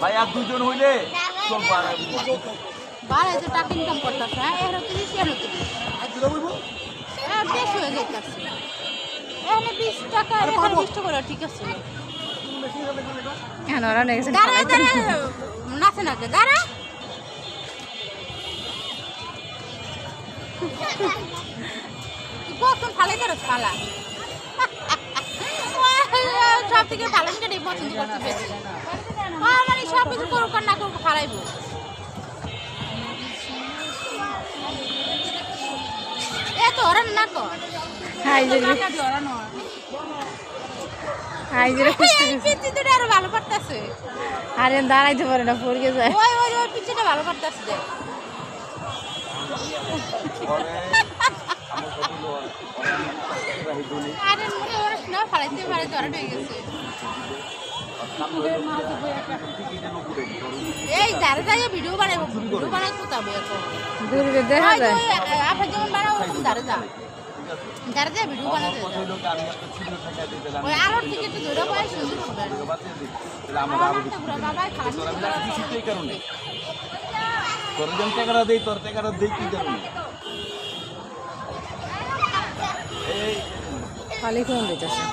ভাই আর দুজন হইলে চল বাড়াই তো টাকা ইনকাম করতেছে। হ্যাঁ, এর 30 এর 30 হ্যাঁ, বেশি হয়ে যাইতেছে। এখানে 20 টাকা এখানে 20 টাকা করে ঠিক আছে। হ্যাঁ ওরা নেগেছে দাঁড়া নাচে নাচে দাঁড়া কখন ফালে করো ফালা সব থেকে ভালো কেটে পছন্দ করতে বেশি মানে সব কিছু করুক আর না করুক ফালাইবো এত ওরা না কর হাই যে হাই যে পিছিটা আরো ভালো পারতেছে আরে দাঁড়াইতে পারে না পড়ে যায় ওই ওই ওই পিছিটা ভালো পারতেছে দেখ আরে মনে ওরা না ফালাইতে পারে তো ওরা হয়ে গেছে এই দাঁড়া দাঁড়িয়ে ভিডিও বানাবো ভিডিও বানাই কোথাও এখন দূরে দেখা যায় আপনি যেমন বানাবো ওরকম দাঁড়া যা দাঁড়া যা ভিডিও বানাতে ওই আলোর টিকিট ধরে পাই সুন্দর হবে বাবা খাস কারণে তোর যেন টাকাটা দেই তোর টাকাটা দেই কি কারণে খালি কোন দিতেছে